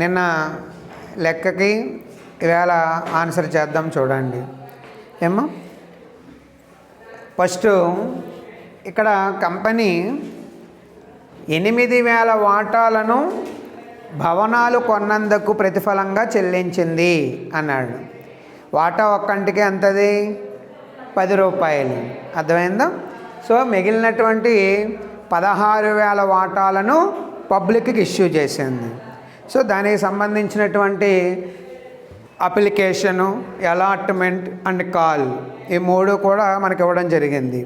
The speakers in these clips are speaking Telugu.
నిన్న లెక్కకి ఇవాళ ఆన్సర్ చేద్దాం చూడండి. ఏమో ఫస్ట్ ఇక్కడ కంపెనీ 8,000 వాటాలను భవనాలు కొన్నందుకు ప్రతిఫలంగా చెల్లించింది అన్నాడు. వాటా ఒక్కంటికి ఎంతది? 10 రూపాయలు. అర్థమైందా? సో మిగిలినటువంటి 16,000 వాటాలను పబ్లిక్కి ఇష్యూ చేసింది. సో దానికి సంబంధించినటువంటి అప్లికేషను, అలాట్మెంట్ అండ్ కాల్, ఈ 3 కూడా మనకి ఇవ్వడం జరిగింది.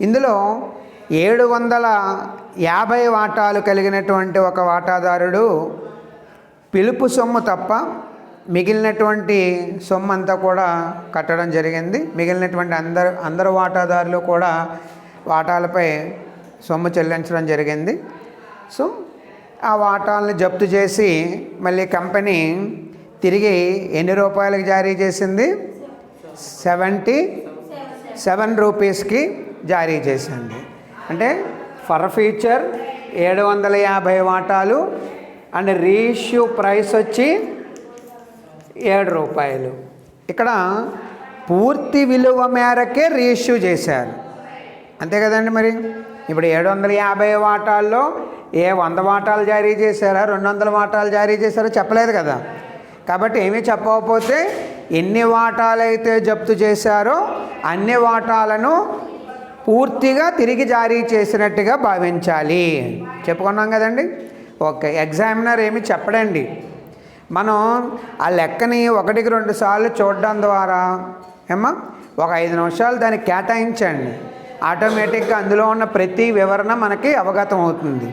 ఇందులో 750 వాటాలు కలిగినటువంటి ఒక వాటాదారుడు పిలుపు సొమ్ము తప్ప మిగిలినటువంటి సొమ్ము అంతా కూడా కట్టడం జరిగింది. మిగిలినటువంటి అందరు వాటాదారులు కూడా వాటాలపై సొమ్ము చెల్లించడం జరిగింది. సో ఆ వాటాలను జప్తు చేసి మళ్ళీ కంపెనీ తిరిగి ఎన్ని రూపాయలకు జారీ చేసింది? 77 రూపీస్కి జారీ చేసింది. అంటే ఫర్ ఫ్యూచర్ 750 వాటాలు అండ్ రీఇష్యూ ప్రైస్ వచ్చి 7 రూపాయలు. ఇక్కడ పూర్తి విలువ మేరకే రీఇష్యూ చేశారు, అంతే కదండి. మరి ఇప్పుడు 750 వాటాల్లో 100 వాటాలు జారీ చేశారా, 200 వాటాలు జారీ చేశారో చెప్పలేదు కదా. కాబట్టి ఏమీ చెప్పకపోతే ఎన్ని వాటాలైతే జప్తు చేశారో అన్ని వాటాలను పూర్తిగా తిరిగి జారీ చేసినట్టుగా భావించాలి. చెప్పుకున్నాం కదండి. ఓకే, ఎగ్జామినర్ ఏమి చెప్పడండి. మనం ఆ లెక్కని 1-2 సార్లు చూడడం ద్వారా ఒక 5 నిమిషాలు దానికి కేటాయించండి. ఆటోమేటిక్గా అందులో ఉన్న ప్రతి వివరణ మనకి అవగతం అవుతుంది.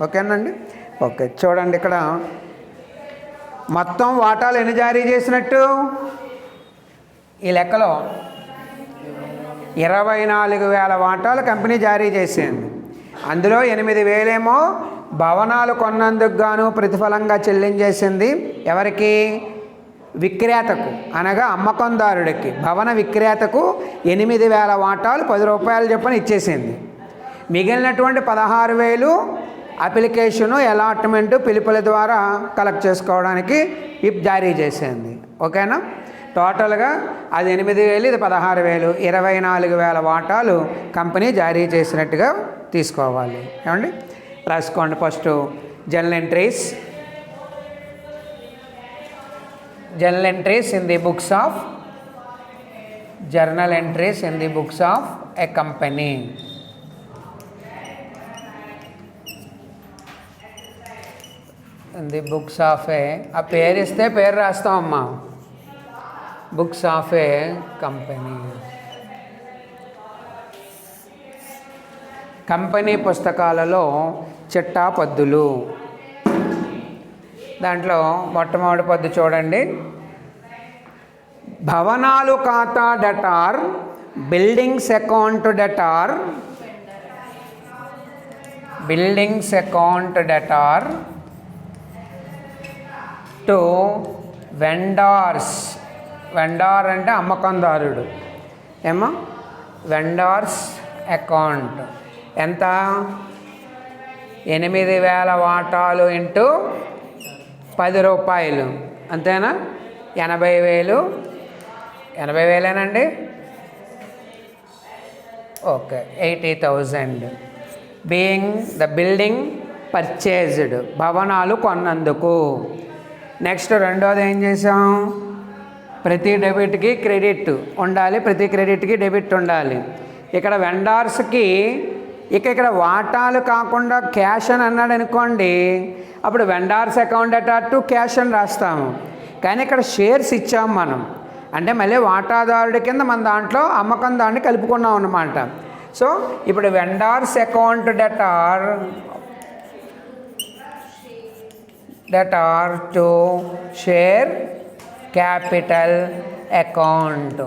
ఓకేనండి. ఓకే, చూడండి ఇక్కడ మొత్తం వాటాలు ఎన్ని జారీ చేసినట్టు ఈ లెక్కలో 24,000 వాటాలు కంపెనీ జారీ చేసింది. అందులో 8,000 ఏమో భవనాలు కొన్నందుకు గాను ప్రతిఫలంగా చెల్లించేసింది. ఎవరికి? విక్రేతకు, అనగా అమ్మకందారుడికి. భవన విక్రేతకు 8,000 వాటాలు 10 రూపాయలు చొప్పున ఇచ్చేసింది. మిగిలినటువంటి 16,000 అప్లికేషను, అలాట్మెంటు, పిలుపుల ద్వారా కలెక్ట్ చేసుకోవడానికి జారీ చేసింది. ఓకేనా? టోటల్గా అది 8,000, ఇది 16,000, 24,000 వాటాలు కంపెనీ జారీ చేసినట్టుగా తీసుకోవాలి. ఏమండి? రాసుకోండి. First journal entries in the books of journal entries in the books of a company. In the books of a పేరు ఇస్తే పేరు రాస్తామమ్మా. Books of a company. Company పుస్తకాలలో చిట్టా పద్దులు. దాంట్లో మొట్టమొదటి పద్దు చూడండి. భవనాలు ఖాతా debtor, buildings account debtor, buildings account debtor to vendors. Vendor అంటే అమ్మకందారుడు. ఏమో వెండార్స్ అకౌంట్ ఎంత? 8,000 వాటాలు ఇంటూ 10 రూపాయలు, అంతేనా? 80,000. 80,000ఏనండి. Okay, 80,000 being the building purchased, భవనాలు కొన్నందుకు. నెక్స్ట్ రెండోది ఏం చేసాం? ప్రతి డెబిట్కి క్రెడిట్ ఉండాలి, ప్రతి క్రెడిట్కి డెబిట్ ఉండాలి. ఇక్కడ వెండార్స్కి ఇక్కడ వాటాలు కాకుండా క్యాష్ అని అన్నాడు అనుకోండి, అప్పుడు vendors account debtor to cash అని రాస్తాము. కానీ ఇక్కడ షేర్స్ ఇచ్చాము మనం, అంటే మళ్ళీ వాటాదారుడి కింద మన దాంట్లో అమ్మకం దాన్ని కలుపుకున్నాం అన్నమాట. సో ఇప్పుడు vendors account debtor to share capital account.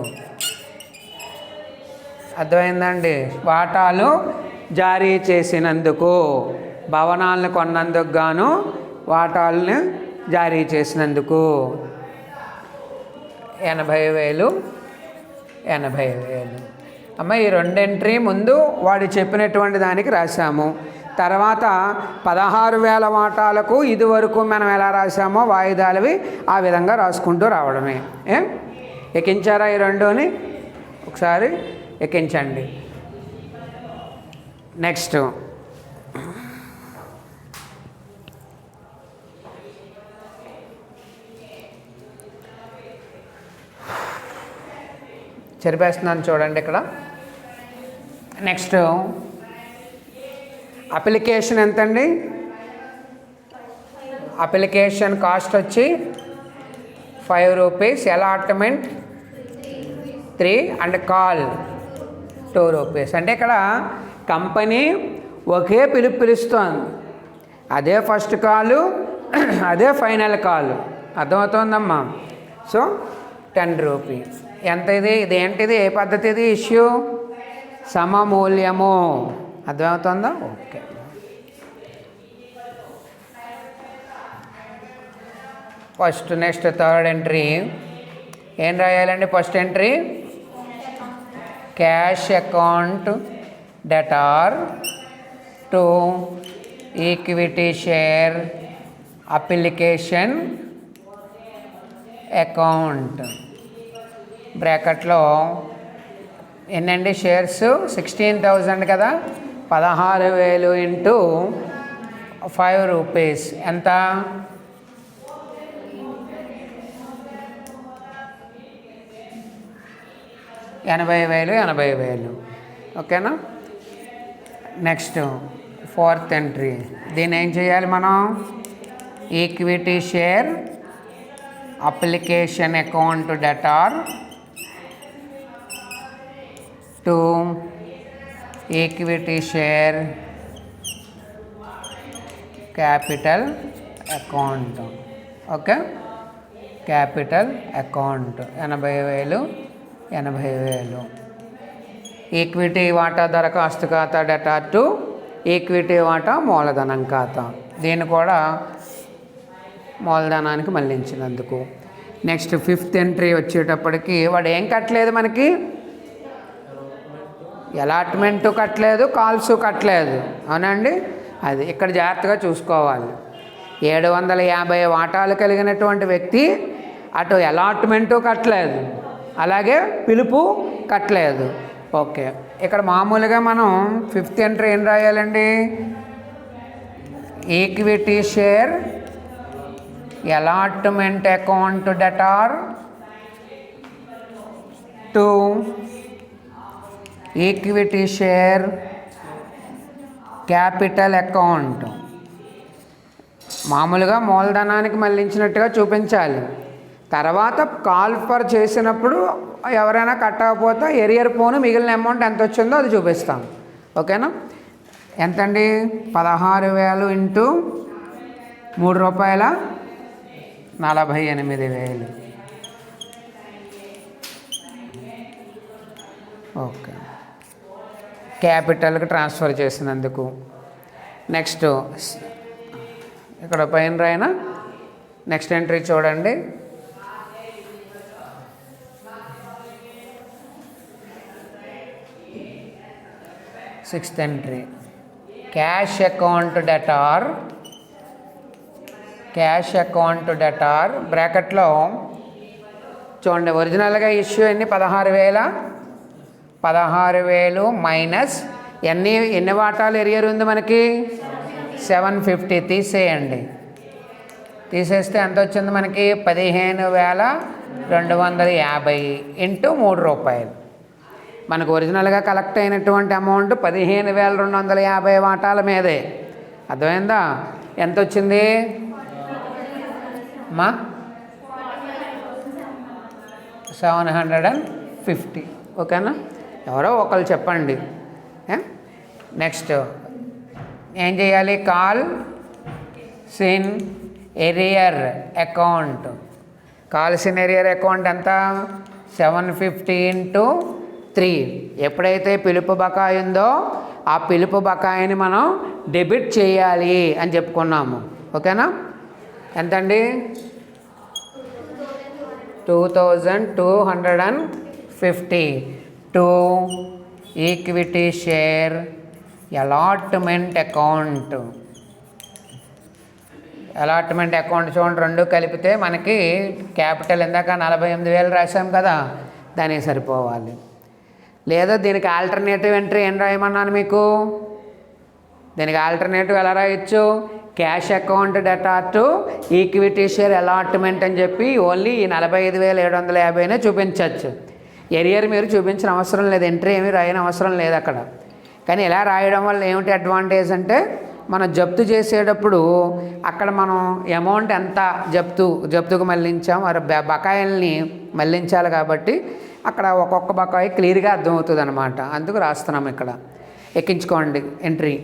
అర్థమైందండి? వాటాలు జారీ చేసినందుకు, భవనాలను కొన్నందుకు గాను వాటాలను జారీ చేసినందుకు 80,000. అమ్మ ఈ 2 ఎంట్రీ ముందు వాడు చెప్పినటువంటి దానికి రాసాము. తర్వాత 16,000 వాటాలకు ఇదివరకు మనం ఎలా రాసామో వాయిదాలవి ఆ విధంగా రాసుకుంటూ రావడమే. ఎక్కించారా ఈ రెండుని? ఒకసారి ఎక్కించండి. నెక్స్ట్ చెరిపేస్తున్నాను చూడండి ఇక్కడ. నెక్స్ట్ అప్లికేషన్ ఎంతండి? అప్లికేషన్ కాస్ట్ వచ్చి 5 rupees, allotment 3 and call 2 rupees. అంటే ఇక్కడ కంపెనీ ఒకే పిలుపు పిలుస్తోంది, అదే ఫస్ట్ కాలు, అదే ఫైనల్ కాలు. అర్థమవుతుందమ్మా? So 10 rupees. ఎంత ఇది? ఇదేంటిది? ఏ పద్ధతి ఇది? ఇష్యూ సమమూల్యము. అర్థమవుతుందా? Okay. First next third entry ఏం రాయాలండి? First entry cash account debtor to equity share application account. బ్రాకెట్లో ఎన్నండి షేర్స్? 16,000 కదా. 16,000 ఇంటూ 5 రూపీస్ ఎంత? 80,000. 80,000 ఓకేనా? Next fourth entry. దీన్ని ఏం చేయాలి మనం? Equity share application account debtor to equity share capital account. Okay, capital account 80,000. 80,000 equity వాటా దరఖాస్తు ఖాతా డెటార్ టు ఈక్విటీ వాటా మూలధనం ఖాతా. దీన్ని కూడా మూలధనానికి మళ్ళించినందుకు. నెక్స్ట్ ఫిఫ్త్ ఎంట్రీ వచ్చేటప్పటికి వాడు ఏం కట్టలేదు మనకి? అలాట్మెంటు కట్టలేదు, కాల్స్ కట్టలేదు. అవునండి? అది ఇక్కడ జాగ్రత్తగా చూసుకోవాలి. 750 వాటాలు కలిగినటువంటి వ్యక్తి అటు అలాట్మెంటు కట్టలేదు, అలాగే పిలుపు కట్టలేదు. ఓకే, ఇక్కడ మామూలుగా మనం ఫిఫ్త్ ఎంట్రీ ఏం రాయాలండి? Equity share allotment account debtor to equity share capital account. మామూలుగా మూలధనానికి మళ్ళించినట్టుగా చూపించాలి. తర్వాత కాల్ ఫర్ చేసినప్పుడు ఎవరైనా కట్టకపోతే ఎరియర్ పోను మిగిలిన అమౌంట్ ఎంత వచ్చిందో అది చూపిస్తాం. ఓకేనా? ఎంతండి? 16,000 ఇంటూ 3 రూపాయల 48,000. ఓకే, క్యాపిటల్కి ట్రాన్స్ఫర్ చేసినందుకు. నెక్స్ట్ ఇక్కడ పైన రాయినా నెక్స్ట్ ఎంట్రీ చూడండి. Sixth entry cash account debtor. Cash account debtor బ్రాకెట్లో చూడండి. ఒరిజినల్గా ఇష్యూ ఎన్ని? 16,000. 16,000 మైనస్ ఎన్ని వాటాలు ఎరియర్ ఉంది మనకి? 750. తీసేయండి. తీసేస్తే ఎంత వచ్చింది మనకి? 15,250 ఇంటూ 3 రూపాయలు. మనకు ఒరిజినల్గా కలెక్ట్ అయినటువంటి అమౌంట్ 15,250 వాటాల మీదే. అర్థమైందా? ఎంత వచ్చింది మా? 750. ఓకేనా? ఎవరో ఒకరు చెప్పండి. నెక్స్ట్ ఏం చేయాలి? Call sin earlier account. Call sin earlier account ఎంత? 750 ఇంటూ 3. ఎప్పుడైతే పిలుపు బకాయి ఉందో ఆ పిలుపు బకాయిని మనం డెబిట్ చేయాలి అని చెప్పుకున్నాము. ఓకేనా? ఎంతండి? 2,250 to equity share allotment account. Allotment account చూడండి, రెండు కలిపితే మనకి క్యాపిటల్ ఇందాక 48,000 రాసాం కదా, దానికి సరిపోవాలి. లేదా దీనికి ఆల్టర్నేటివ్ ఎంట్రీ ఏం రాయమన్నాను మీకు? దీనికి ఆల్టర్నేటివ్ ఎలా రాయొచ్చు? Cash account debtor to equity share allotment అని చెప్పి ఓన్లీ ఈ 45,750నే చూపించవచ్చు. ఎరియర్ మీరు చూపించిన అవసరం లేదు, ఎంట్రీ ఏమీ రాయని అవసరం లేదు అక్కడ. కానీ ఇలా రాయడం వల్ల ఏమిటి అడ్వాంటేజ్ అంటే, మనం జప్తు చేసేటప్పుడు అక్కడ మనం అమౌంట్ ఎంత జప్తుకు మళ్ళించాం, మరి బకాయిల్ని మళ్ళించాలి కాబట్టి అక్కడ ఒక్కొక్క బకాయి క్లియర్గా అర్థమవుతుంది అనమాట. అందుకు రాస్తున్నాం ఇక్కడ. ఎక్కించుకోండి ఎంట్రీ.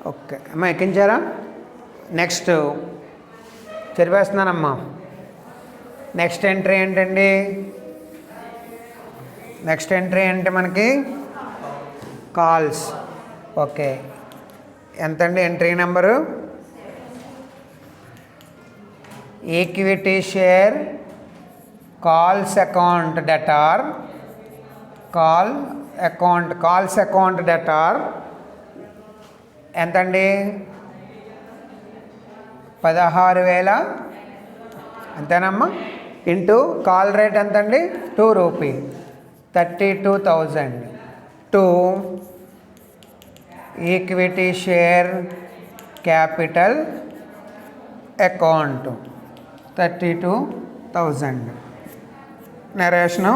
ఓకే అమ్మా, ఎక్కించారా? నెక్స్ట్ చెరిపేస్తున్నానమ్మా. నెక్స్ట్ ఎంట్రీ ఏంటండి? నెక్స్ట్ ఎంట్రీ అంటే మనకి కాల్స్. ఓకే, ఎంతండి entry number? Equity share calls account debtor, calls account debtor ఎంతండి? 16,000 అంతేనమ్మా. ఇంటూ కాల్ రేట్ ఎంతండి? 2 rupee, 32,000 to equity share capital account 32,000. Narration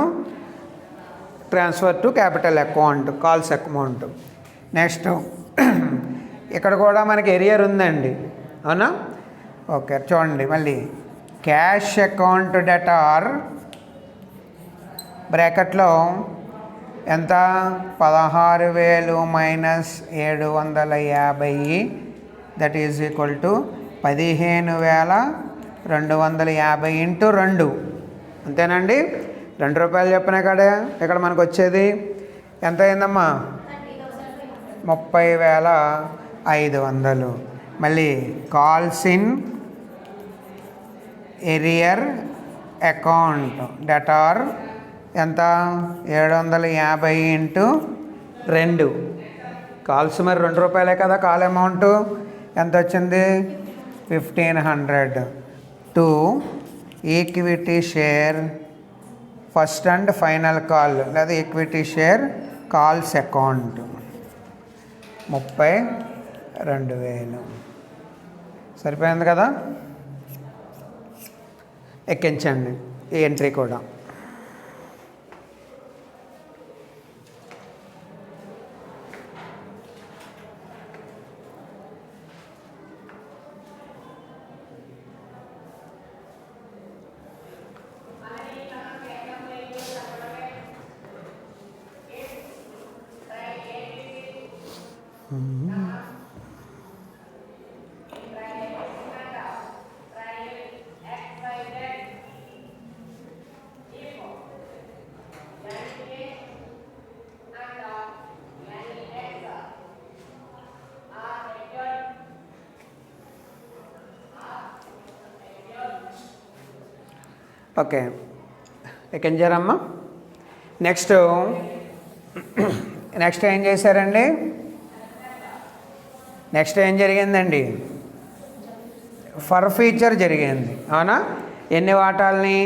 transfer to capital account, calls account. Next ఇక్కడ కూడా మనకి ఎరియర్ ఉందండి, అవునా? ఓకే చూడండి మళ్ళీ. క్యాష్ అకౌంట్ డెటార్ బ్రాకెట్లో ఎంత? 16,000 minus 750, that is equal to 15,250 into 2, అంతేనండి. 2 రూపాయలు చెప్పినా కాడే ఇక్కడ మనకు వచ్చేది ఎంత అయిందమ్మా? 30,500. మళ్ళీ calls in earlier account debtor ఎంత? 750 ఇంటూ 2. కాల్స్ మరి 2 రూపాయలే కదా కాల్ అమౌంట్. ఎంత వచ్చింది? 1,500 to equity share first and final call లేదా ఈక్విటీ షేర్ కాల్స్ అకౌంట్ 32,000. సరిపోయింది కదా? ఎక్కించండి ఈ ఎంట్రీ కూడా. ఓకే ఎక్కించారమ్మా. నెక్స్ట్ ఏం చేశారండి? నెక్స్ట్ ఏం జరిగిందండి? ఫర్ ఫీచర్ జరిగింది, అవునా? ఎన్ని వాటాలని?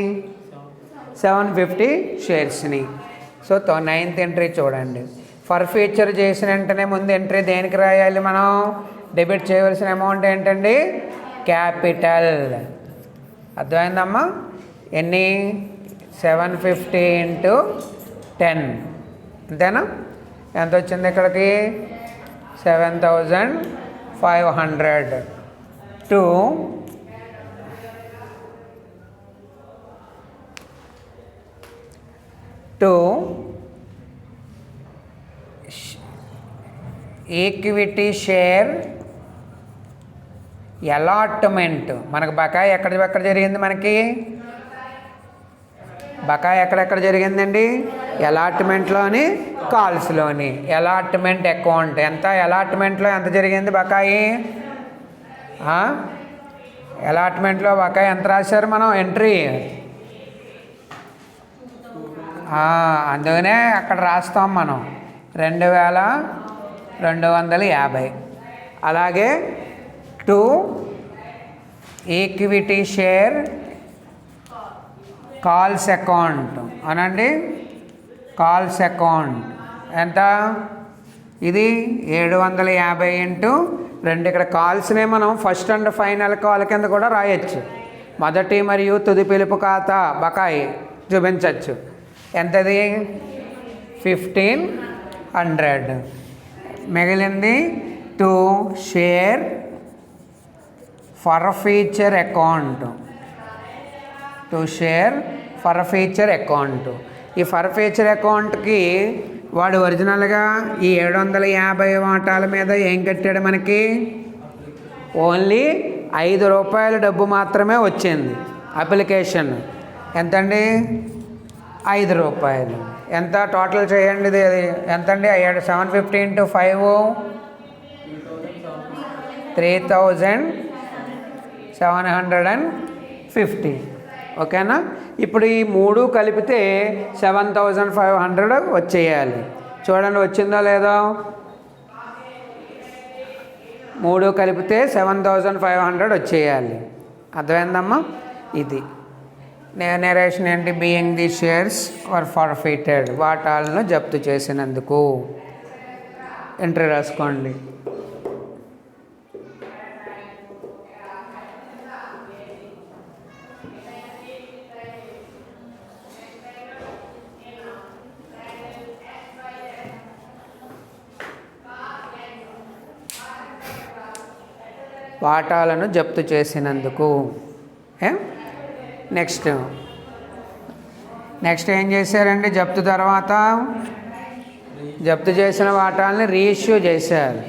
750 షేర్స్ని. సో 9th ఎంట్రీ చూడండి. ఫర్ ఫీచర్ చేసిన వెంటనే ముందు ఎంట్రీ దేనికి రాయాలి మనం? డెబిట్ చేయవలసిన అమౌంట్ ఏంటండి? క్యాపిటల్. అర్థమైందమ్మా? ఎన్ని? 750 ఇంటూ 10 అంతేనా? ఎంత వచ్చింది ఇక్కడికి? 7500 టు ఈక్విటీ షేర్ అలాట్మెంట్. మనకు బకాయి ఎక్కడ జరిగింది? మనకి బకాయి ఎక్కడెక్కడ జరిగిందండి? అలాట్మెంట్లోని, కాల్స్లోని. అలాట్మెంట్ అకౌంట్ ఎంత? అలాట్మెంట్లో ఎంత జరిగింది బకాయి? అలాట్మెంట్లో బకాయి ఎంత రాశారు మనం? ఎంట్రీ. అందుకనే అక్కడ రాస్తాం మనం 2250. అలాగే to equity share calls account అనండి. కాల్స్ అకౌంట్ ఎంత? ఇది 750 ఇంటూ 2. ఇక్కడ కాల్స్నే మనం ఫస్ట్ అండ్ ఫైనల్ కాల్ కింద కూడా రాయొచ్చు. మొదటి మరియు తుది పిలుపు ఖాతా బకాయి చూపించవచ్చు. ఎంతది? 1500. మిగిలింది to share forfeiture account. To share forfeiture account. ఈ ఫర్ ఫ్యూచర్ అకౌంట్కి వాడు ఒరిజినల్గా ఈ 750 వాటాల మీద ఏం కట్టాడు? మనకి ఓన్లీ 5 రూపాయల డబ్బు మాత్రమే వచ్చింది. అప్లికేషన్ ఎంతండి? 5 రూపాయలు. ఎంత టోటల్ చేయండి? ఇది ఎంతండి? 750 ఇంటూ 5 3750. ఓకేనా? ఇప్పుడు ఈ 3 కలిపితే 7500 వచ్చేయాలి. చూడండి వచ్చిందో లేదో? 3 కలిపితే 7500 వచ్చేయాలి. అర్థమైందమ్మా? ఇది నేరేషన్ ఏంటి? బీయింగ్ ది షేర్స్ ఆర్ ఫర్ఫీటెడ్, వాటాలను జప్తు చేసినందుకు. ఎంట్రీ రాసుకోండి. వాటాలను జప్తు చేసినందుకు. నెక్స్ట్ ఏం చేశారండి? జప్తు తర్వాత జప్తు చేసిన వాటాలని రీఇష్యూ చేశారు.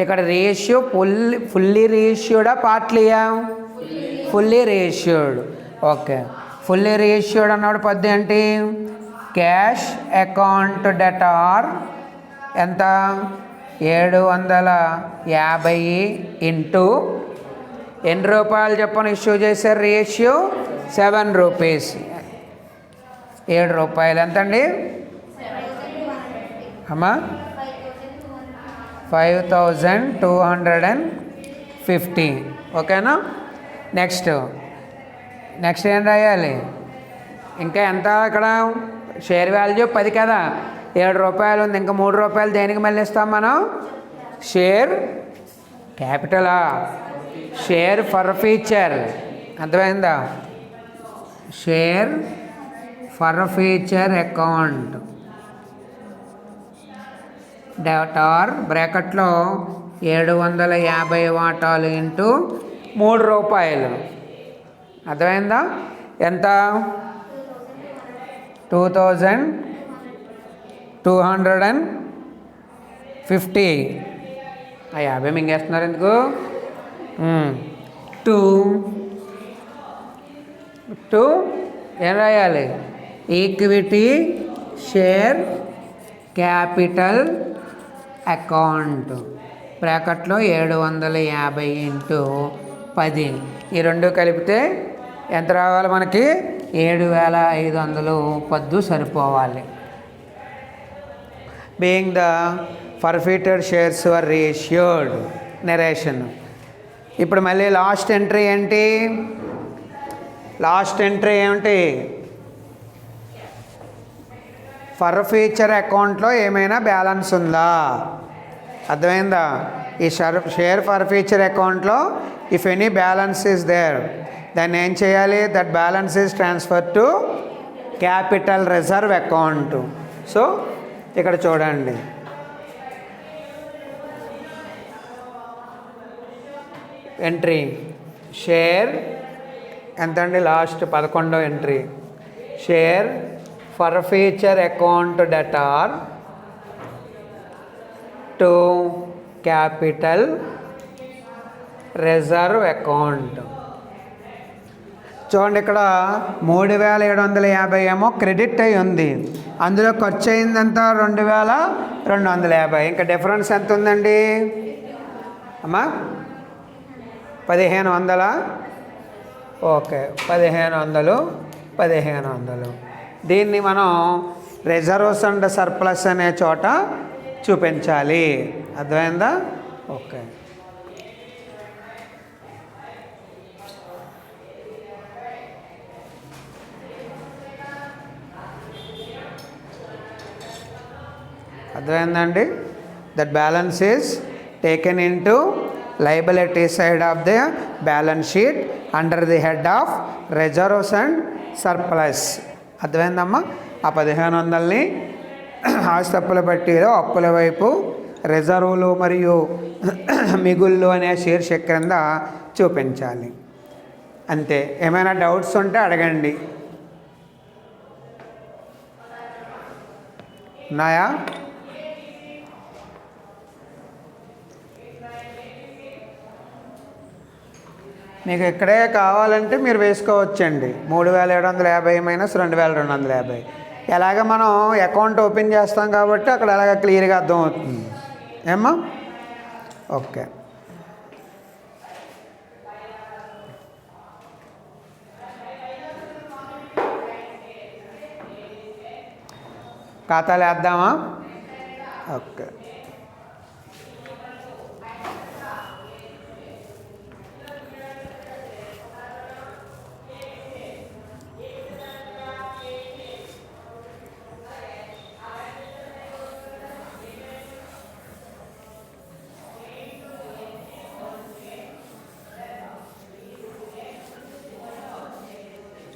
ఇక్కడ రీఇష్యూ ఫుల్లీ రీఇష్యూడా పార్ట్లీయా? Fully reissued. Okay. Fully reissued అన్నప్పుడు పద్దు ఏంటి? క్యాష్ అకౌంట్ డెటార్ ఎంత? 750 ఇంటూ ఎన్ని రూపాయలు చెప్పని ఇష్యూ చేశారు? Reissue 7 rupees. 7 రూపాయలు ఎంతండి అమ్మా? 5250. ఓకేనా? నెక్స్ట్ ఏం రాయాలి? ఇంకా ఎంత? ఇక్కడ షేర్ వాల్యూ 10 కదా, 7 రూపాయలు ఉంది. ఇంకా 3 రూపాయలు దేనికి మళ్ళీ ఇస్తాం మనం? షేర్ క్యాపిటలా? Share forfeiture. అర్థమైందా? Share forfeiture account debtor బ్రాకెట్లో 750 వాటాలు ఇంటూ 3 రూపాయలు. అర్థమైందా? ఎంత? 2250. 50 మింగేస్తున్నారు ఎందుకు? టూ ఏం రాయాలి? ఈక్విటీ షేర్ క్యాపిటల్ అకౌంట్ బ్రాకెట్లో 750 ఇంటూ 10. ఈ రెండు కలిపితే ఎంత రావాలి మనకి? 7500 పద్దు సరిపోవాలి. Being the forfeited shares were reissued. Narration. ఇప్పుడు మళ్ళీ లాస్ట్ ఎంట్రీ ఏంటి? లాస్ట్ ఎంట్రీ ఏమిటి? ఫర్ ఫ్యూచర్ అకౌంట్లో ఏమైనా బ్యాలెన్స్ ఉందా? అర్థమైందా? ఈ షేర్ ఫర్ ఫ్యూచర్ అకౌంట్లో if any balance is there, దాన్ని ఏం చేయాలి? That balance is transfer to capital reserve account. So ఇక్కడ చూడండి, ఎంట్రీ షేర్ ఎంతండి, లాస్ట్ 11వ entry, share forfeiture account debtor to capital reserve account. చూడండి ఇక్కడ 3750 ఏమో క్రెడిట్ అయి ఉంది, అందులో ఖర్చు అయిందంతా 2250. ఇంకా డిఫరెన్స్ ఎంత ఉందండి అమ్మా? 1500. ఓకే, 1500. దీన్ని మనం రిజర్వ్స్ అండ్ సర్ప్లస్ అనే చోట చూపించాలి. అర్థమైందా? ఓకే. అర్థమైందండి? That balance is taken in to liability side of the balance sheet under the head of reserves and surplus. అర్థమైందమ్మా? ఆ 1500ని ఆస్తుల పట్టీలో అప్పుల వైపు రిజర్వులు మరియు మిగుళ్ళు అనే శీర్షిక క్రింద చూపించాలి. అంతే. ఏమైనా డౌట్స్ ఉంటే అడగండి. ఉన్నాయా? మీకు ఇక్కడే కావాలంటే మీరు వేసుకోవచ్చండి. 3750 మైనస్ 2250. ఎలాగ మనం అకౌంట్ ఓపెన్ చేస్తాం కాబట్టి అక్కడ అలాగ క్లియర్గా అర్థమవుతుంది. ఏమ్మా? ఓకే. ఖాతాలు వేద్దామా? ఓకే.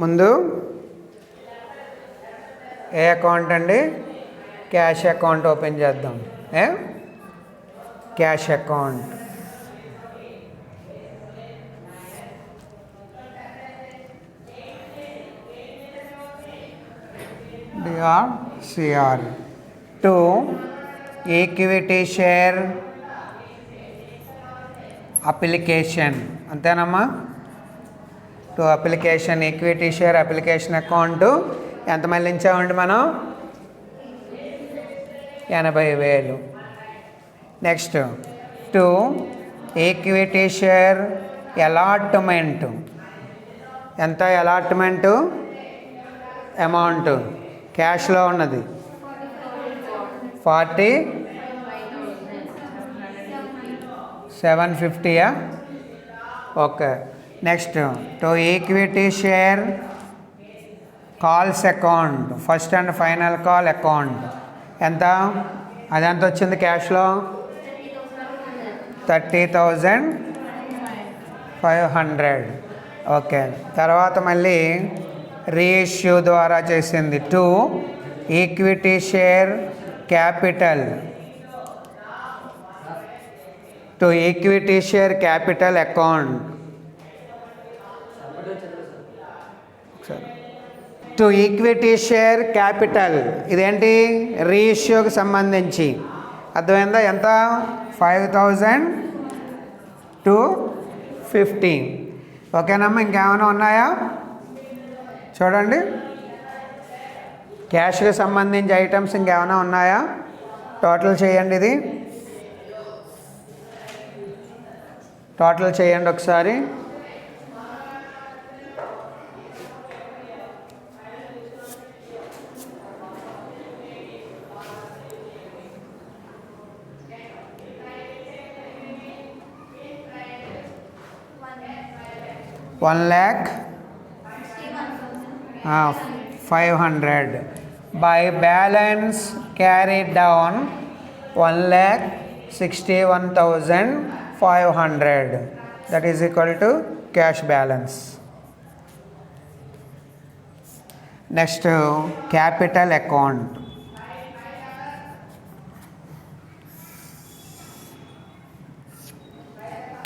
ముందు ఏ అకౌంట్ అండి? క్యాష్ అకౌంట్ ఓపెన్ చేద్దాం. Cash account. DRCR to equity share application. అంతేనమ్మా? To application equity share application account ఎంత మళ్ళించామండి మనం? 80,000. Next to equity share allotment. ఎంత అలాట్మెంటు అమౌంట్? క్యాష్లో ఉన్నది 4750. Okay. Next to equity share calls account, first and final call account. ఎంత? అదెంత వచ్చింది క్యాష్లో? 30,500. ఓకే. తర్వాత మళ్ళీ రీఇష్యూ ద్వారా చేసింది to equity share capital, to equity share capital account. To equity share capital ఇదేంటి? రీఇష్యూకి సంబంధించి. అర్థమైందా? ఎంత? 5,250. ఓకేనమ్మా? ఇంకేమైనా ఉన్నాయా చూడండి. క్యాష్కి సంబంధించి ఐటమ్స్ ఇంకేమైనా ఉన్నాయా? టోటల్ చేయండి. ఇది టోటల్ చేయండి ఒకసారి. One lakh 500. By balance carried down 1,61,500. That is equal to cash balance. Next capital account.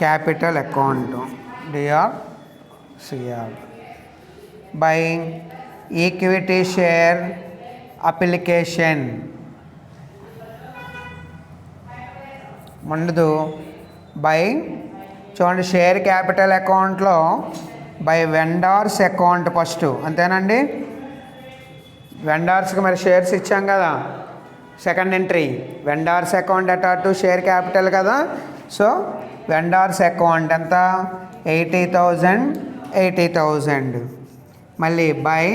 Capital account DR CR. By equity share application. ముందు బై చూడండి, షేర్ క్యాపిటల్ అకౌంట్లో బై వెండార్స్ అకౌంట్ ఫస్ట్, అంతేనండి. వెండార్స్కి మరి షేర్స్ ఇచ్చాం కదా, second entry vendors account attach to share capital కదా. సో వెండార్స్ అకౌంట్ ఎంత, 80,000. మళ్ళీ బై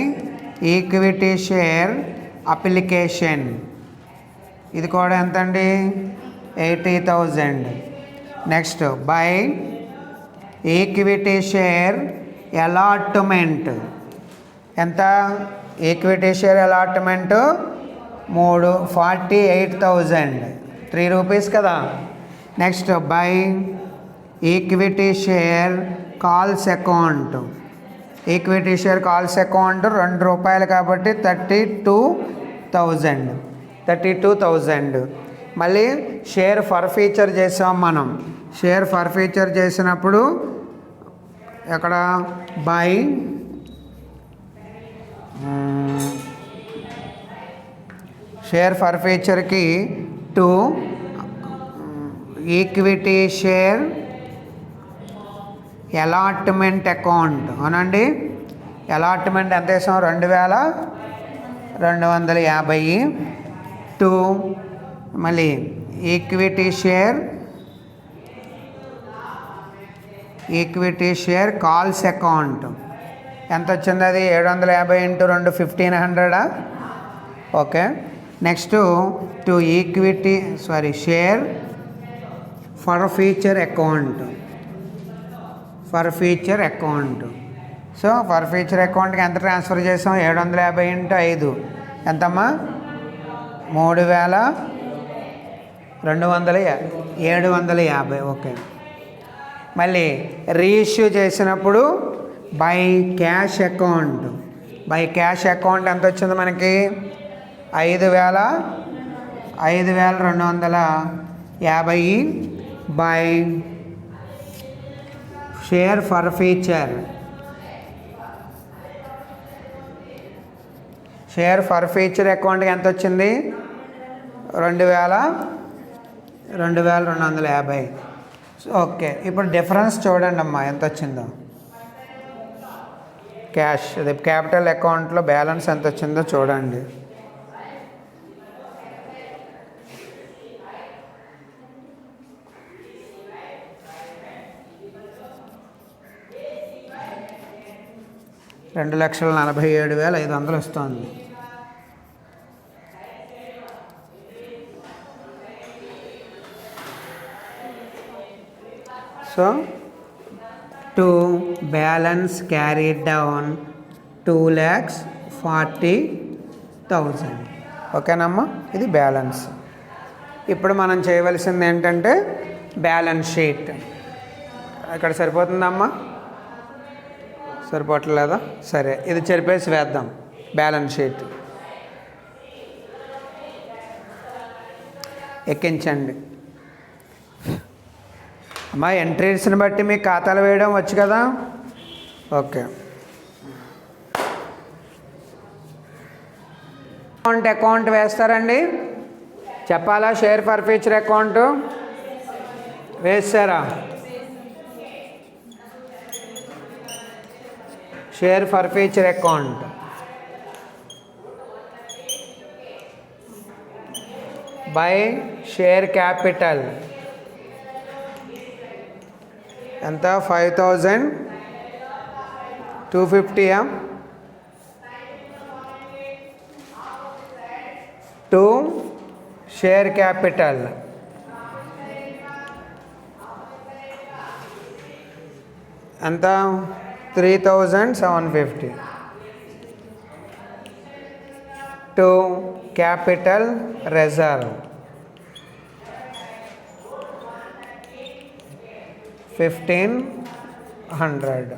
ఈక్విటీ షేర్ అప్లికేషన్, ఇది కూడా ఎంత అండి, 80,000. Next by equity share allotment, ఎంత, ఈక్విటీ షేర్ అలాట్మెంట్ 48,000, 3 రూపీస్ కదా. Next by equity share calls account. Equity share calls account 2 రూపాయలు కాబట్టి 32,000. మళ్ళీ షేర్ ఫర్ ఫీచర్ చేసాం మనం. షేర్ ఫర్ ఫీచర్ చేసినప్పుడు ఎక్కడ బై షేర్ ఫర్ ఫీచర్కి to equity share allotment account, అవునండి. అలాట్మెంట్ ఎంత వేసాం, 2,250. టు మళ్ళీ ఈక్విటీ షేర్ కాల్స్ అకౌంట్ ఎంత వచ్చింది, అది 750 × 2 1,500. Okay. Next to share for feature account. So for feature అకౌంట్కి ఎంత ట్రాన్స్ఫర్ చేసాం, 750 × 5 ఎంతమ్మా, 3,750. ఓకే. మళ్ళీ రీఇష్యూ చేసినప్పుడు బై క్యాష్ అకౌంట్. ఎంత వచ్చింది మనకి, 5,250. By share for feature. అకౌంట్కి ఎంత వచ్చింది, 2,250. ఓకే. ఇప్పుడు డిఫరెన్స్ చూడండి అమ్మా ఎంత వచ్చిందో. క్యాష్ అదే క్యాపిటల్ అకౌంట్లో బ్యాలెన్స్ ఎంత వచ్చిందో చూడండి. $2,47,500 వస్తుంది. So to balance carried down 2,40,000. ఓకేనమ్మా, ఇది బ్యాలెన్స్. ఇప్పుడు మనం చేయవలసింది ఏంటంటే బ్యాలెన్స్ షీట్. ఇక్కడ సరిపోతుందమ్మా, సరిపోవట్లేదా, సరే ఇది చెరిపేసి వేద్దాం. బ్యాలెన్స్ షీట్ ఎక్కించండి అమ్మా. ఎంట్రీస్ని బట్టి మీకు ఖాతాలు వేయడం వచ్చు కదా. ఓకే. అకౌంట్ వేస్తారండి, చెప్పాలా. షేర్ ఫర్ ఫ్యూచర్ అకౌంట్ వేస్తారా, share forfeiture account. By share capital ఎంత, 5,250. టు షేర్ క్యాపిటల్ ఎంత, 3,750. To capital reserve 1,500.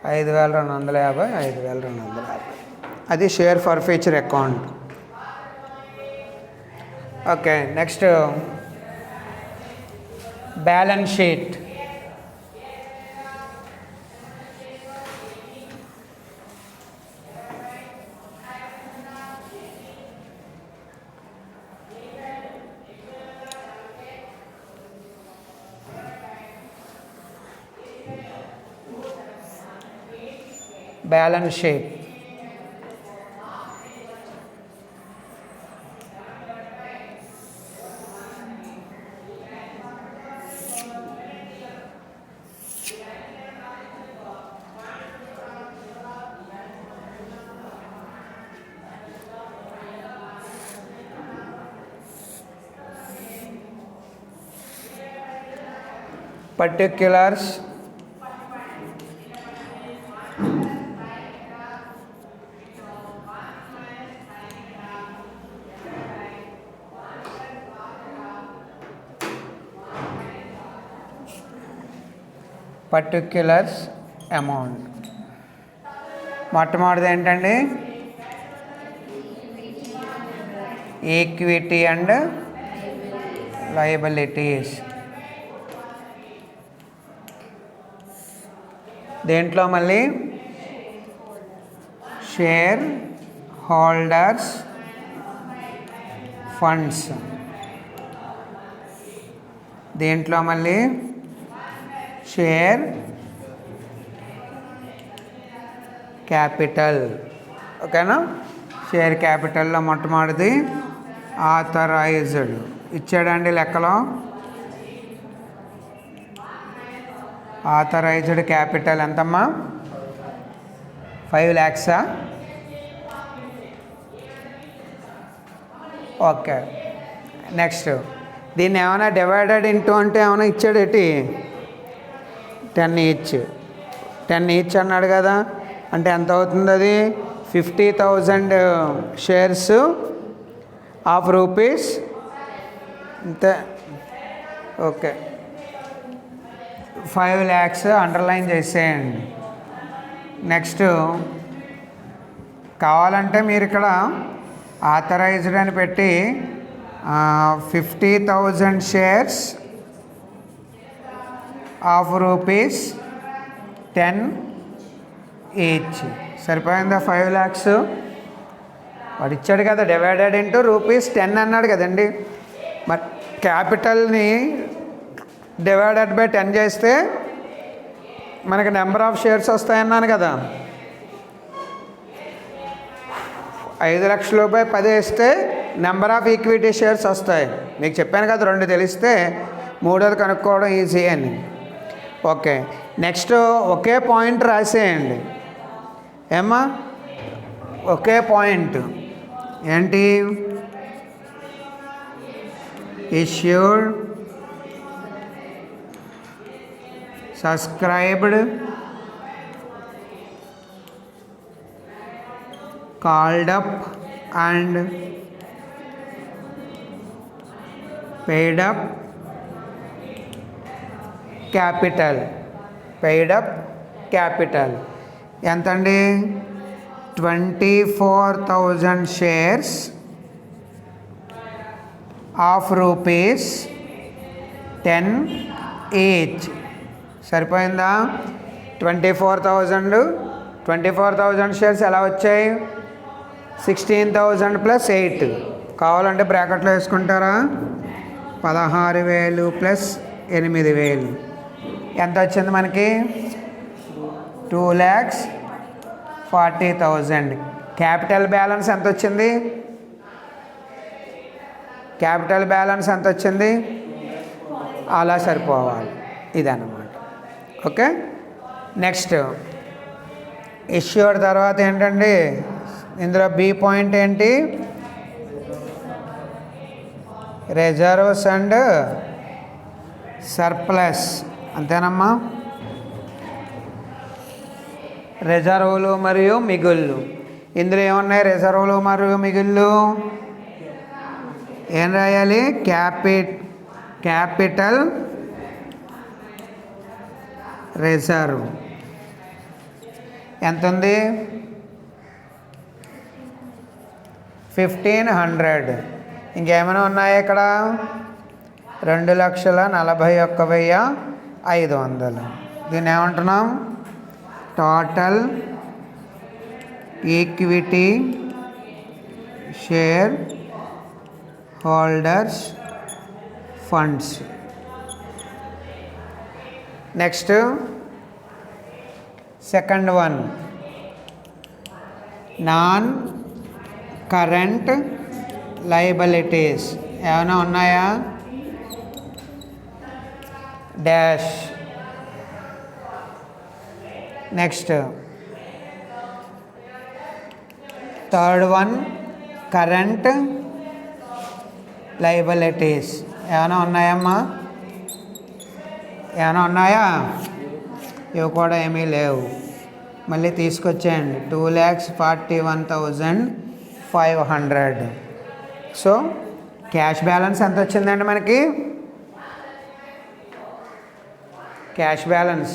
5250, 5250. అది share forfeiture account. Okay, next balance sheet. Balance sheet. Particulars, particulars amount. మొట్టమొదటిది ఏంటండి? Equity and liabilities. దేంట్లో మళ్ళీ షేర్ హోల్డర్స్ ఫండ్స్. దేంట్లో మళ్ళీ షేర్ క్యాపిటల్. ఓకేనా? షేర్ క్యాపిటల్లో మొట్టమొదటిది ఆథరైజ్డ్ ఇచ్చాడండి లెక్కలో. ఆథరైజ్డ్ క్యాపిటల్ ఎంతమ్మా? 5 lakhs. ఓకే, నెక్స్ట్ దీన్ని ఏమైనా డివైడెడ్ ఇంటూ అంటే ఏమైనా ఇచ్చాడు ఏంటి? 10 each. 10 each అన్నాడు కదా, అంటే ఎంత అవుతుంది అది? 50,000 షేర్స్ ఆఫ్ రూపీస్ అంతే. ఓకే, 5 lakhs అండర్లైన్ చేసేయండి. నెక్స్ట్ కావాలంటే మీరు ఇక్కడ ఆథరైజ్డ్ అని పెట్టి 50,000 షేర్స్ ఆఫ్ రూపీస్ 10 each. సరిపోయిందా? 5 lakhs వాడు ఇచ్చాడు కదా, డివైడెడ్ ఇంటూ రూపీస్ 10 అన్నాడు కదండి. మరి క్యాపిటల్ని డివైడెడ్ బై 10 చేస్తే మనకి నెంబర్ ఆఫ్ షేర్స్ వస్తాయన్నాను కదా. 5 లక్షల బై 10 వేస్తే నెంబర్ ఆఫ్ ఈక్విటీ షేర్స్ వస్తాయి. మీకు చెప్పాను కదా, 2 తెలిస్తే 3వది కనుక్కోవడం ఈజీ అని. ఓకే, నెక్స్ట్ ఒకే పాయింట్ రాసేయండి. ఏమ్మా? ఒకే పాయింట్ ఏంటి? Issued, subscribed, called up and paid up capital. Paid up capital ఎంతండి? 24,000 షేర్స్ ఆఫ్ రూపీస్ 10 each. సరిపోయిందా? 24,000 షేర్స్ ఎలా వచ్చాయి? 16,000 + 8. కావాలంటే బ్రాకెట్లో వేసుకుంటారా? 16,000 + 8,000 ఎంత వచ్చింది మనకి? 2,40,000. క్యాపిటల్ బ్యాలెన్స్ ఎంత వచ్చింది? క్యాపిటల్ బ్యాలెన్స్ ఎంత వచ్చింది? అలా సరిపోవాలి. ఇదన్నమాట. ఓకే, నెక్స్ట్ ఇష్యూడ్ తర్వాత ఏంటండి? ఇందులో బి పాయింట్ ఏంటి? Reserves and surplus. అంతేనమ్మా? రిజర్వులు మరియు మిగుళ్ళు. ఇందులో ఏమున్నాయి? రిజర్వులు మరియు మిగుళ్ళు. ఏం రాయాలి? Capital reserve. ఎంత ఉంది? 1500. ఇంకేమైనా ఉన్నాయా ఇక్కడ? 2,41,500. దీన్ని ఏమంటున్నాం? Total equity share holders funds. Next second one, non current liabilities. ఏమైనా ఉన్నాయా? Dash. Next third one, current liabilities. ఏమైనా ఉన్నాయమ్మా? ఏమైనా ఉన్నాయా? ఇవి కూడా ఏమీ లేవు. మళ్ళీ తీసుకొచ్చేయండి. 2,41,500. సో క్యాష్ బ్యాలెన్స్ ఎంత వచ్చిందండి మనకి? Cash balance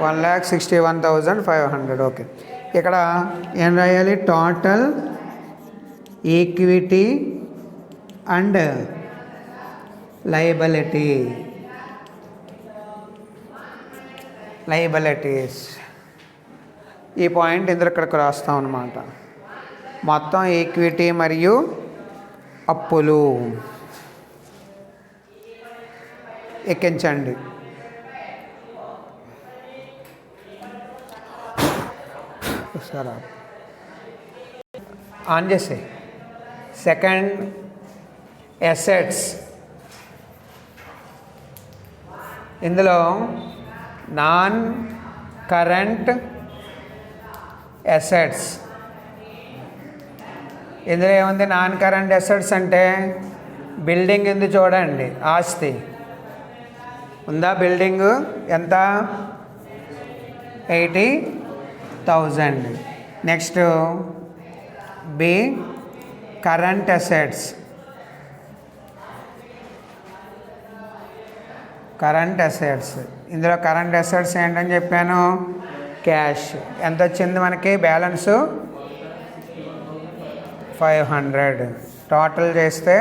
1,61,500. ఓకే, ఇక్కడ ఏం రాయాలి? Total equity and liabilities. ఈ పాయింట్ ఇందులో ఇక్కడికి రాస్తాం అన్నమాట. మొత్తం ఈక్విటీ మరియు అప్పులు ఎక్కించండి. సరే, ఆన్ చేసే. Second, assets. ఇందులో నాన్ కరెంట్ అసెట్స్. ఇందులో ఏముంది? నాన్ కరెంట్ అసెట్స్ అంటే బిల్డింగ్ ఉంది చూడండి, ఆస్తి ఉందా? బిల్డింగు ఎంత? 80,000. Next B, current assets. Current assets, ఇందులో కరెంట్ అసెట్స్ ఏంటని చెప్పాను? క్యాష్. ఎంత వచ్చింది మనకి బ్యాలెన్సు? 500. టోటల్ చేస్తే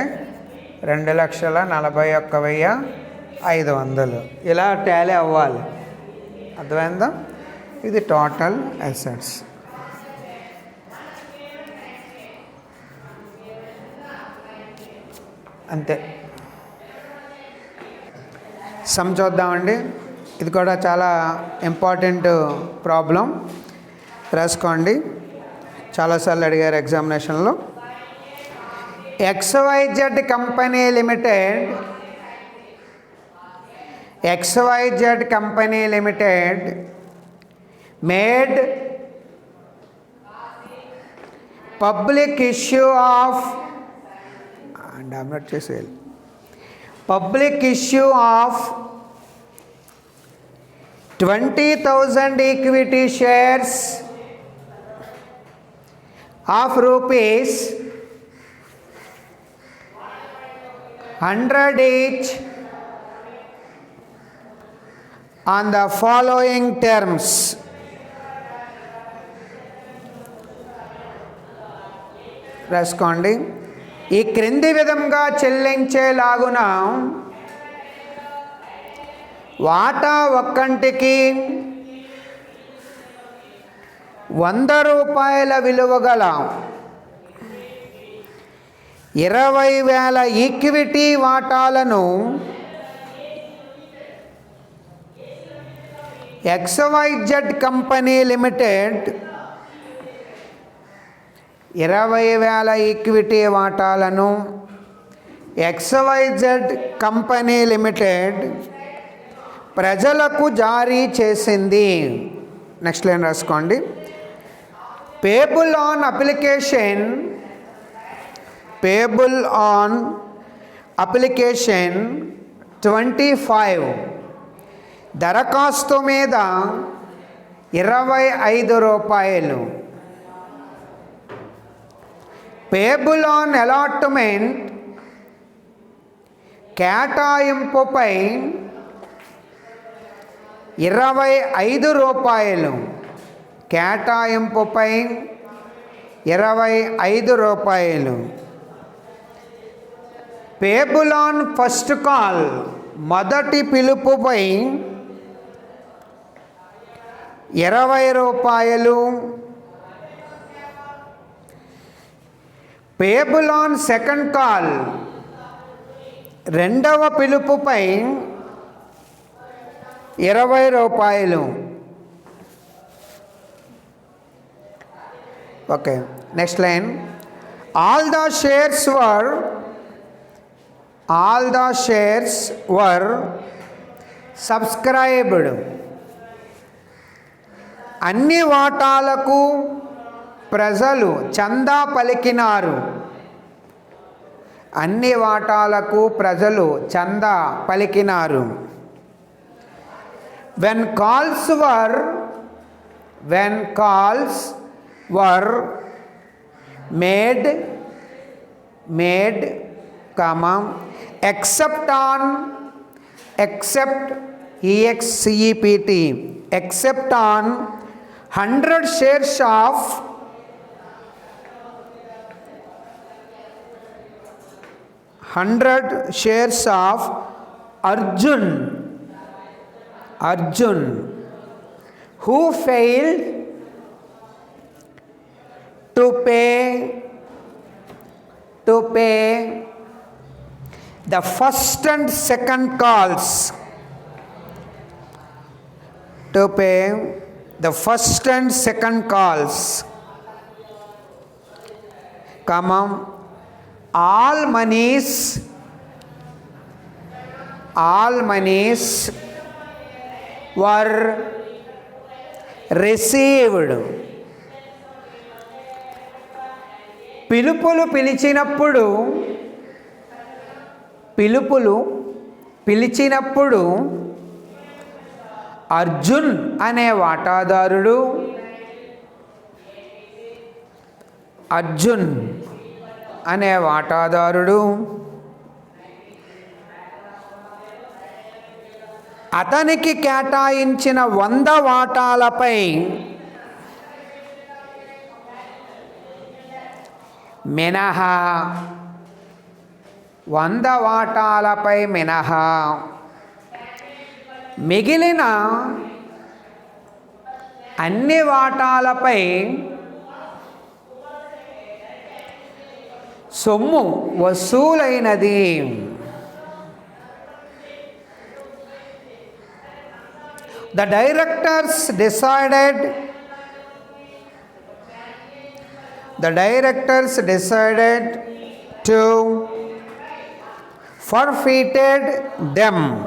2,41,500. ఇలా టాలీ అవ్వాలి. అర్థమైందా? ఇది టోటల్ అసెట్స్. అంతే. సమ్ చూద్దామండి. ఇది కూడా చాలా ఇంపార్టెంట్ ప్రాబ్లం, రాసుకోండి. చాలాసార్లు అడిగారు ఎగ్జామినేషన్లో. XYZ company limited made public issue of public issue of 20,000 equity shares of ₹100 each on the following terms. రాసుకోండి. ఈ క్రింది విధంగా చెల్లించేలాగున వాటా ఒక్కంటికి ₹100 విలువ గల 20,000 ఈక్విటీ వాటాలను XYZ కంపెనీ లిమిటెడ్ 20,000 ఈక్విటీ వాటాలను XYZ కంపెనీ లిమిటెడ్ ప్రజలకు జారీ చేసింది. నెక్స్ట్ లైన్ రాసుకోండి. పేబుల్ ఆన్ అప్లికేషన్ 25 దరఖాస్తు మీద ₹25. పేబుల్ ఆన్ అలాట్మెంట్ కేటాయింపుపై రూ. 25 కేటాయింపుపై రూ. 25. పేబుల్ ఆన్ ఫస్ట్ కాల్ మొదటి పిలుపుపై రూ. 20. పేబుల్ ఆన్ సెకండ్ కాల్ రెండవ పిలుపుపై రూ. 20. Okay, next line. All the shares were subscribed. అన్ని వాటాలకు ప్రజలు చందా పలికినారు. అన్ని వాటాలకు ప్రజలు చందా పలికినారు. when calls were made comma except except on 100 shares of Arjun who failed to pay the first and second calls, comma all monies were received. పిలుపులు పిలిచినప్పుడు అర్జున్ అనే వాటాదారుడు అతనికి కేటాయించిన 100 వాటాలపై మినహా మిగిలిన అన్ని వాటాలపై సొమ్ము వసూలైనది. The directors decided to forfeited them.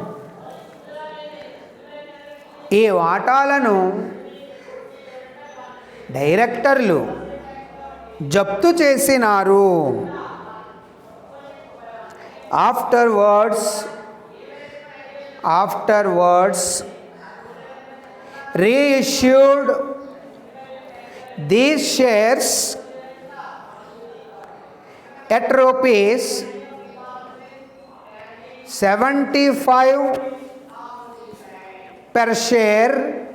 ఈ వాటాలను డైరెక్టర్లు జప్తు చేసినారు. afterwards reissued these shares at rupees 75 per share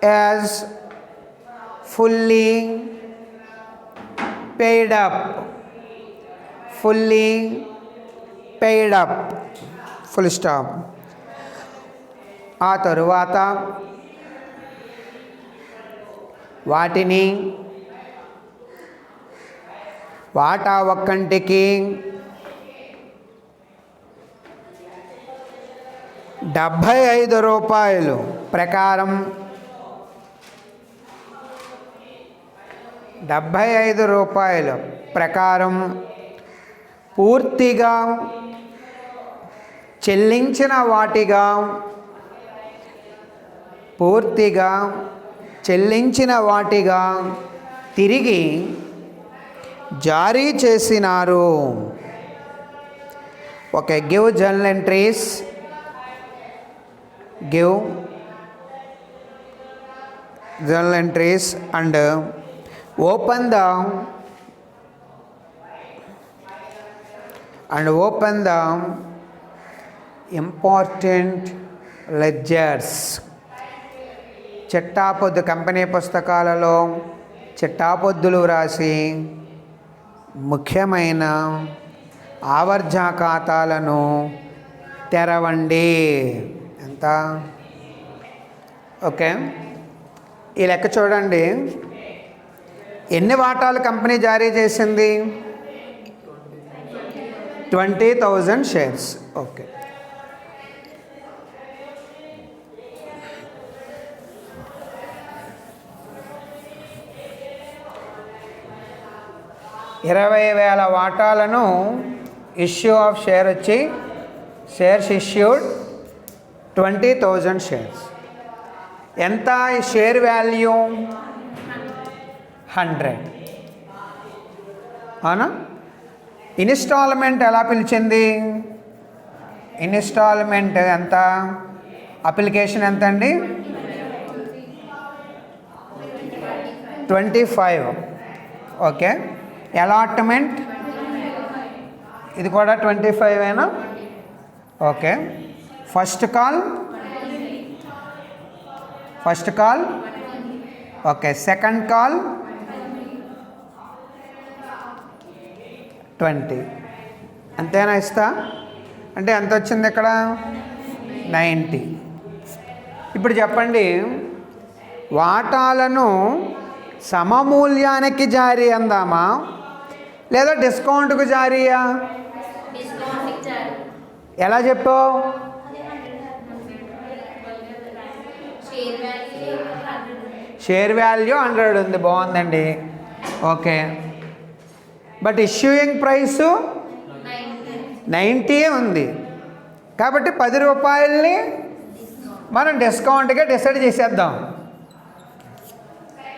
as fully paid up. Full stop. ఆ తరువాత వాటిని వాటా ఒక్కంటికి రూ. 75 ప్రకారం పూర్తిగా చెల్లించిన వాటిగా తిరిగి జారీ చేసినారు. Okay, give journal entries. and open the important ledgers. చిట్టాపొద్దు కంపెనీ పుస్తకాలలో చిట్టాపొద్దులు వ్రాసి ముఖ్యమైన ఆవర్జ ఖాతాలను తెరవండి. ఎంత? ఓకే, ఈ లెక్క చూడండి. ఎన్ని వాటాలు కంపెనీ జారీ చేసింది? 20,000 షేర్స్. ఓకే, ఇరవై వేల వాటాలను ఇష్యూ ఆఫ్ షేర్ వచ్చి షేర్స్ ఇష్యూడ్ 20,000 షేర్స్. ఎంత ఈ షేర్ వాల్యూ? 100. అవునా? ఇన్స్టాల్మెంట్ ఎలా పిలిచింది? ఇన్స్టాల్మెంట్ ఎంత? అప్లికేషన్ ఎంత అండి? 25. ఓకే, అలాట్మెంట్ ఇది కూడా 25ఏనా? Okay, first call okay, second call 20. అంతేనా? ఇస్తా అంటే ఎంత వచ్చింది ఇక్కడ? 90. ఇప్పుడు చెప్పండి, వాటాలను సమమూల్యానికి జారీ అందామా లేదా డిస్కౌంట్కు జారీయా? ఎలా చెప్పావు? షేర్ వాల్యూ 100 ఉంది, బాగుందండి. ఓకే, బట్ ఇష్యూయింగ్ ప్రైసు 90 ఉంది. కాబట్టి 10 రూపాయలని మనం డిస్కౌంట్గా డిసైడ్ చేసేద్దాం.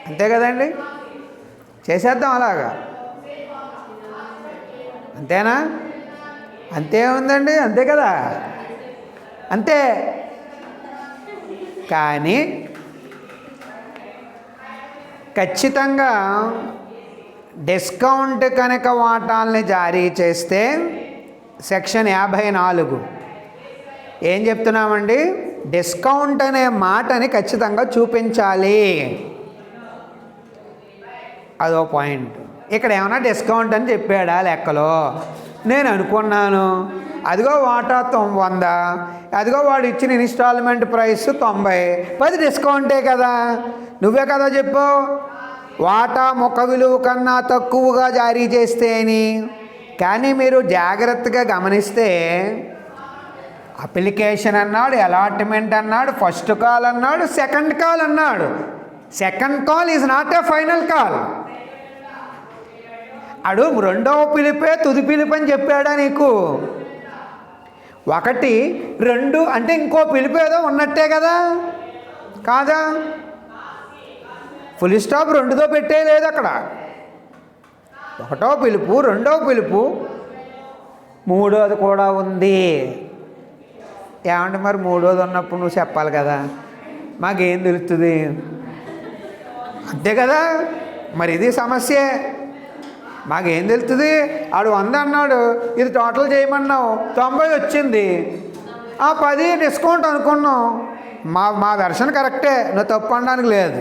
అంతే కదండి, చేసేద్దాం అలాగా. అంతేనా? అంతే ఉందండి, అంతే కదా, అంతే. కానీ ఖచ్చితంగా డిస్కౌంట్ కనుక వాటాలని జారీ చేస్తే సెక్షన్ 54 ఏం చెప్తున్నామండి? డిస్కౌంట్ అనే మాటని ఖచ్చితంగా చూపించాలి. అదో పాయింట్. ఇక్కడ ఏమైనా డిస్కౌంట్ అని చెప్పాడా లెక్కలో? నేను అనుకున్నాను అదిగో వాటా 100, అదిగో వాడు ఇచ్చిన ఇన్స్టాల్మెంట్ ప్రైస్ 90, 10 డిస్కౌంటే కదా. నువ్వే కదా చెప్పు, వాటా ముఖ విలువ కన్నా తక్కువగా జారీ చేస్తే అని. కానీ మీరు జాగ్రత్తగా గమనిస్తే అప్లికేషన్ అన్నాడు, అలాట్మెంట్ అన్నాడు, ఫస్ట్ కాల్ అన్నాడు, సెకండ్ కాల్ అన్నాడు. Second call is not a final call. అడు రెండవ పిలిపే తుది పిలుపు అని చెప్పాడా నీకు? 1, 2 అంటే ఇంకో పిలుపు ఏదో ఉన్నట్టే కదా, కాదా? ఫుల్ స్టాప్ 2తో పెట్టేయలేదు అక్కడ. 1వ పిలుపు, 2వ పిలుపు, 3వది కూడా ఉంది. ఏమంటే మరి 3వది ఉన్నప్పుడు నువ్వు చెప్పాలి కదా, మాకేం తెలుస్తుంది? అంతే కదా, మరి ఇది సమస్యే. మాకేం తెలుస్తుంది? ఆడు 100 అన్నాడు, ఇది టోటల్ చేయమన్నావు, 90 వచ్చింది, 10 డిస్కౌంట్ అనుకున్నాం. మా వెర్షన్ కరెక్టే, నువ్వు తప్పు అనడానికి లేదు,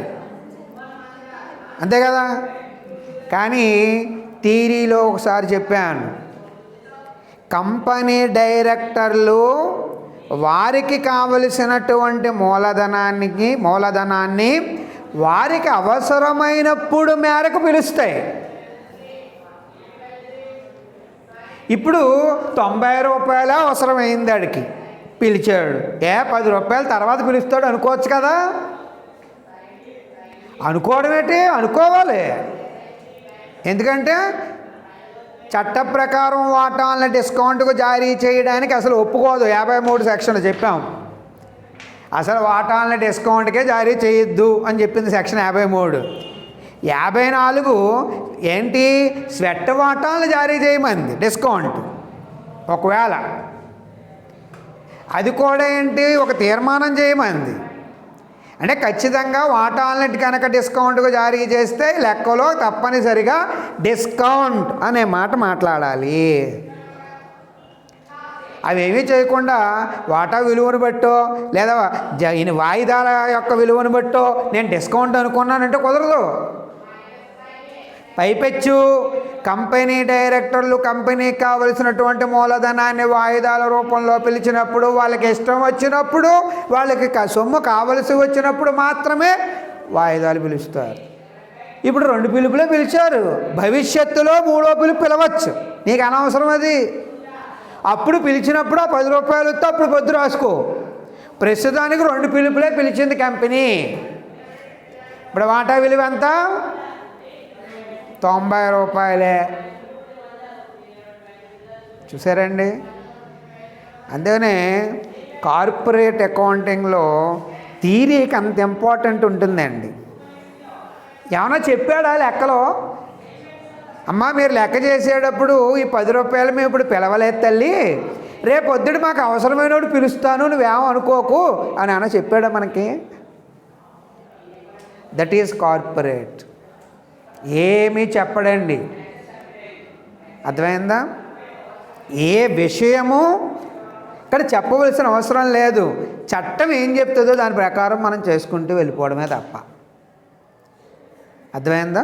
అంతే కదా. కానీ థియరీలో ఒకసారి చెప్పాను, కంపెనీ డైరెక్టర్లు వారికి కావలసినటువంటి మూలధనాన్ని వారికి అవసరమైనప్పుడు మేరకు పిలుస్తాయి. ఇప్పుడు 90 రూపాయలు అవసరమైంది, ఆడికి పిలిచాడు. 10 రూపాయల తర్వాత పిలుస్తాడు అనుకోవచ్చు కదా. అనుకోవడం ఏంటి? అనుకోవాలి. ఎందుకంటే చట్ట ప్రకారం వాటాలను డిస్కౌంట్కు జారీ చేయడానికి అసలు ఒప్పుకోదు. 53 సెక్షన్ చెప్పాం, అసలు వాటాలను డిస్కౌంట్కే జారీ చేయొద్దు అని చెప్పింది సెక్షన్ 53. 54 ఏంటి? స్వెట్ వాటాలను జారీ చేయమంది డిస్కౌంట్. ఒకవేళ అది కూడా ఏంటి? ఒక తీర్మానం చేయమంది. అంటే ఖచ్చితంగా వాటాలని కనుక డిస్కౌంట్కు జారీ చేస్తే లెక్కలో తప్పనిసరిగా డిస్కౌంట్ అనే మాట మాట్లాడాలి. అవేమీ చేయకుండా వాటా విలువను బట్టో లేదా వాయిదాల యొక్క విలువను బట్టో నేను డిస్కౌంట్ అనుకున్నానంటే కుదరదు. పైపెచ్చు కంపెనీ డైరెక్టర్లు కంపెనీకి కావలసినటువంటి మూలధనాన్ని వాయిదాల రూపంలో పిలిచినప్పుడు, వాళ్ళకి ఇష్టం వచ్చినప్పుడు, వాళ్ళకి సొమ్ము కావలసి వచ్చినప్పుడు మాత్రమే వాయిదాలు పిలుస్తారు. ఇప్పుడు 2 పిలుపులే పిలిచారు, భవిష్యత్తులో 3వ పిలుపు పిలవచ్చు, నీకు అనవసరం అది. అప్పుడు పిలిచినప్పుడు ఆ 10 రూపాయలు వస్తే అప్పుడు పొద్దు రాసుకో. ప్రస్తుతానికి 2 పిలుపులే పిలిచింది కంపెనీ. ఇప్పుడు వాటా విలువ ఎంత? 90 రూపాయలే. చూసారండి? అందుకనే కార్పొరేట్ అకౌంటింగ్లో థియరీకి అంత ఇంపార్టెంట్ ఉంటుందండి. ఏమన్నా చెప్పాడా లెక్కలో? అమ్మ మీరు లెక్క చేసేటప్పుడు ఈ 10 రూపాయలు మేము ఇప్పుడు పిలవలేదు తల్లి, రేపు పొద్దుడు మాకు అవసరమైనప్పుడు పిలుస్తాను, నువ్వేమో అనుకోకు అని అన్న చెప్పాడా మనకి? That is corporate. ఏమీ చెప్పడండి. అర్థమైందా? ఏ విషయము ఇక్కడ చెప్పవలసిన అవసరం లేదు. చట్టం ఏం చెప్తుందో దాని ప్రకారం మనం చేసుకుంటూ వెళ్ళిపోవడమే తప్ప. అర్థమైందా?